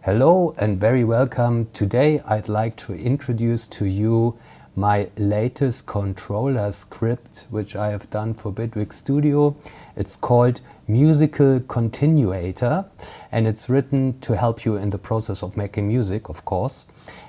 Hello and very welcome. Today I'd like to introduce to you my latest controller script which I have done for Bitwig Studio. It's called Musical Continuator and it's written to help you in the process of making music, of course.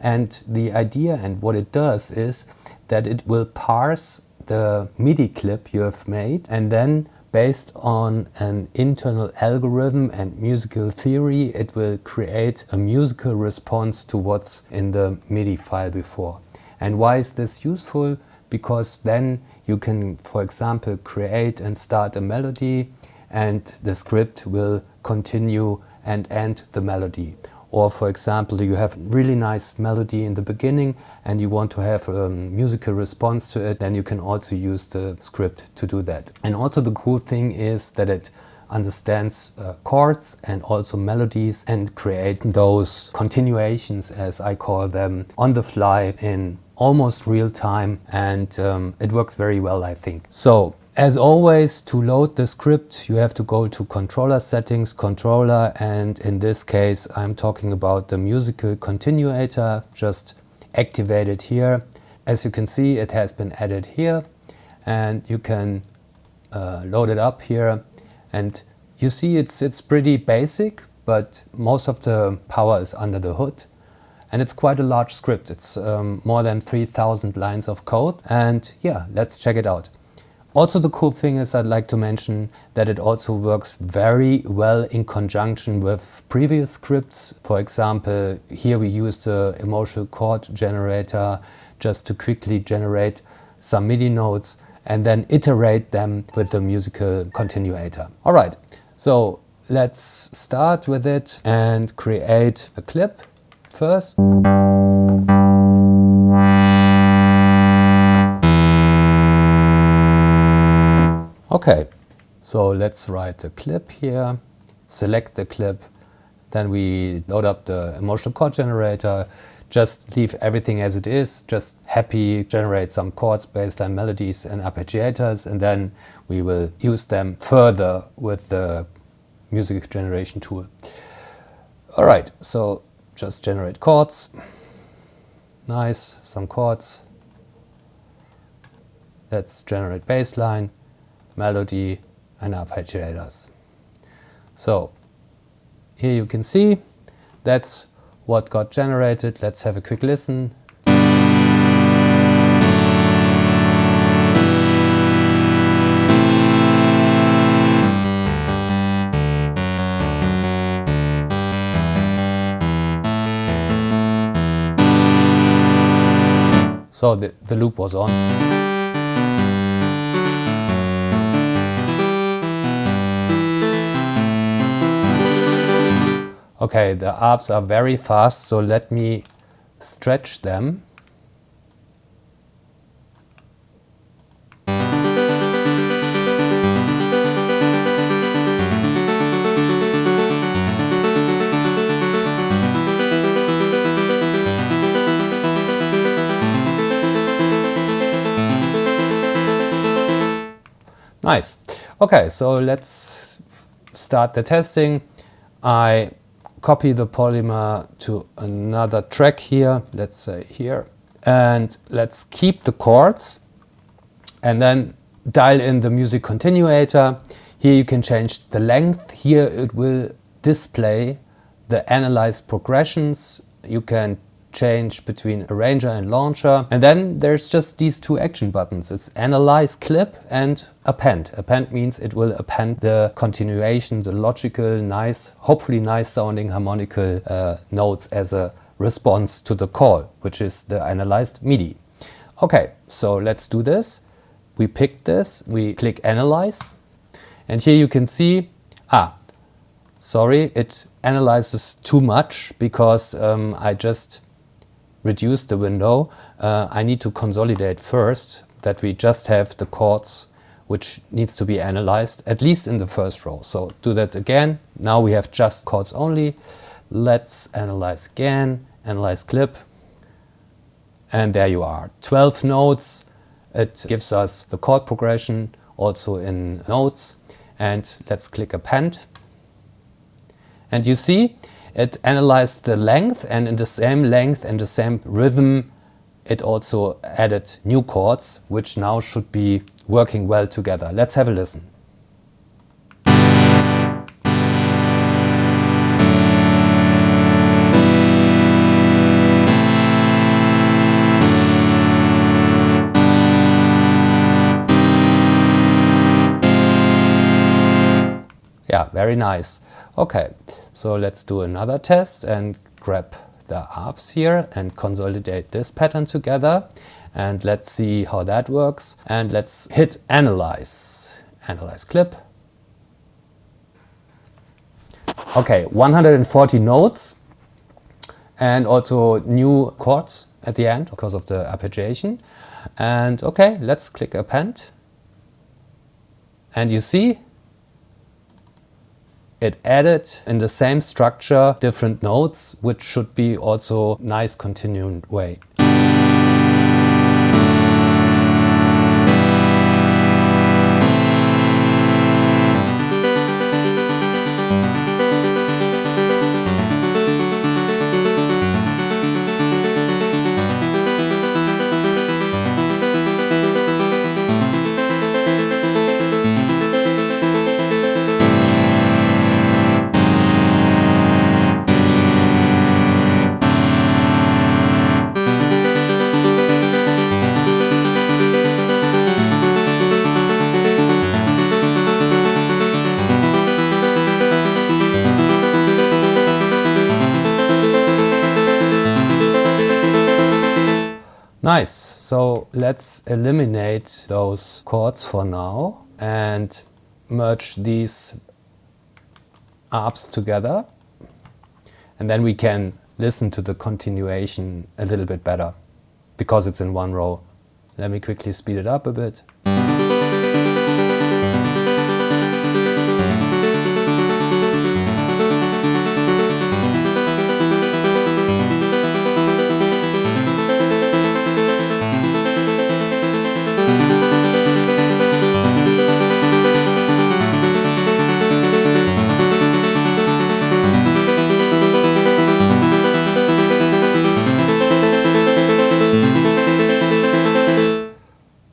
And the idea and what it does is that it will parse the MIDI clip you have made, and then based on an internal algorithm and musical theory, it will create a musical response to what's in the MIDI file before. And why is this useful? Because then you can, for example, create and start a melody and the script will continue and end the melody. Or for example, you have really nice melody in the beginning and you want to have a musical response to it, then you can also use the script to do that. And also the cool thing is that it understands chords and also melodies and create those continuations, as I call them, on the fly in almost real time, and it works very well, I think. So as always, to load the script you have to go to controller settings, controller, and in this case I'm talking about the musical continuator. Just activate it here. As you can see, it has been added here and you can load it up here, and you see it's pretty basic, but most of the power is under the hood. And it's quite a large script. It's more than 3,000 lines of code, and yeah, let's check it out. Also, the cool thing is I'd like to mention that it also works very well in conjunction with previous scripts. For example, here we use the emotional chord generator just to quickly generate some MIDI notes and then iterate them with the musical continuator. All right, so let's start with it and create a clip first. Okay, so let's write a clip here, select the clip, then we load up the emotional chord generator, just leave everything as it is, just happy, generate some chords, bassline melodies and arpeggiators, and then we will use them further with the music generation tool. Alright, so just generate chords, nice, some chords, let's generate bassline, melody and arpeggiators. So here you can see that's what got generated. Let's have a quick listen. So the loop was on. Okay, the arps are very fast, so let me stretch them. Nice. Okay, so let's start the testing. I copy the polymer to another track here, let's say here, and let's keep the chords and then dial in the music continuator. Here you can change the length. Here it will display the analyzed progressions. You can change between arranger and launcher, and then there's just these two action buttons. It's analyze clip and append. Append means it will append the continuation, the logical, nice, hopefully nice sounding harmonical notes as a response to the call, which is the analyzed MIDI. Okay, so let's do this. We pick this, we click analyze, and here you can see, sorry, it analyzes too much because I just reduce the window. I need to consolidate first, that we just have the chords which needs to be analyzed, at least in the first row. So do that again. Now we have just chords only. Let's analyze again, analyze clip. And there you are, 12 notes. It gives us the chord progression also in notes. And let's click append. And you see, it analyzed the length, and in the same length and the same rhythm, it also added new chords, which now should be working well together. Let's have a listen. Yeah, very nice. Okay, so let's do another test and grab the arps here and consolidate this pattern together. And let's see how that works. And let's hit analyze. Analyze clip. Okay, 140 notes and also new chords at the end because of the arpeggiation. And okay, let's click append. And you see, it added in the same structure different notes, which should be also nice continuing way. Nice, so let's eliminate those chords for now and merge these arps together, and then we can listen to the continuation a little bit better because it's in one row. Let me quickly speed it up a bit.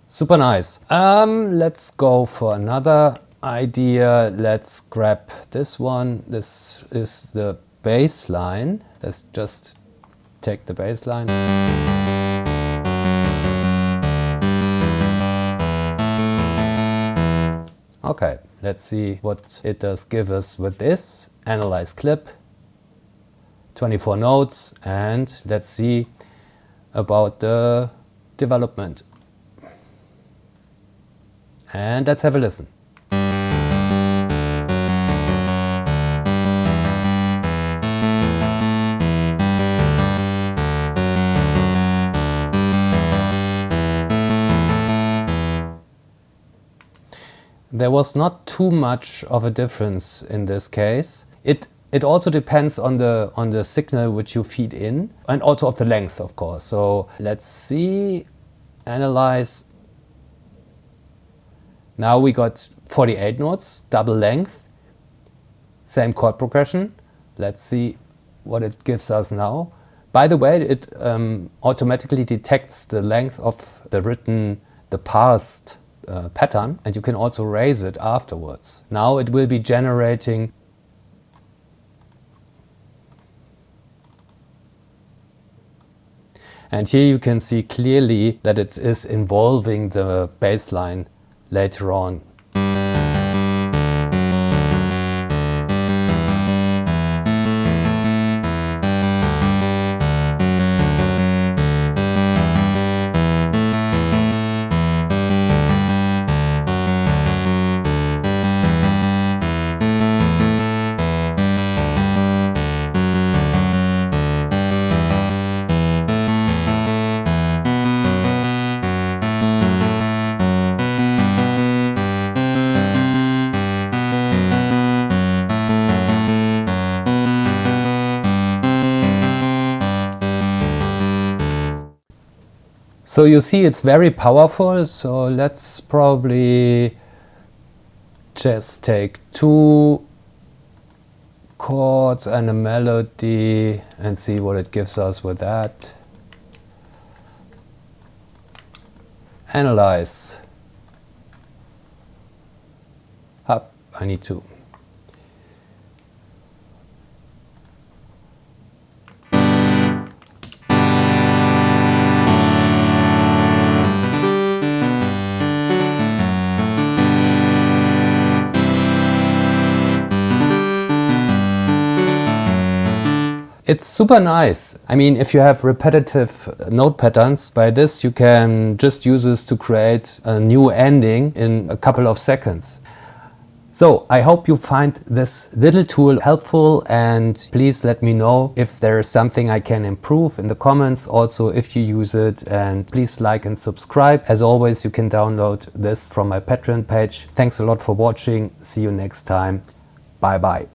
Super nice. Let's go for another idea. Let's grab this one. This is the bass line. Let's just take the bass line. Okay, let's see what it does give us with this. Analyze clip, 24 notes, and let's see about the development. And let's have a listen. There was not too much of a difference in this case. It also depends on the signal which you feed in, and also of the length, of course. So let's see, analyze. Now we got 48 notes, double length, same chord progression. Let's see what it gives us now. By the way, it automatically detects the length of the parsed pattern, and you can also raise it afterwards. Now it will be generating and here you can see clearly that it is involving the bass line later on. So you see it's very powerful, so let's probably just take 2 chords and a melody and see what it gives us with that. Analyze. Up, I need to. It's super nice. I mean, if you have repetitive note patterns, by this you can just use this to create a new ending in a couple of seconds. So I hope you find this little tool helpful, and please let me know if there is something I can improve in the comments, also if you use it, and please like and subscribe. As always, you can download this from my Patreon page. Thanks a lot for watching. See you next time. Bye bye.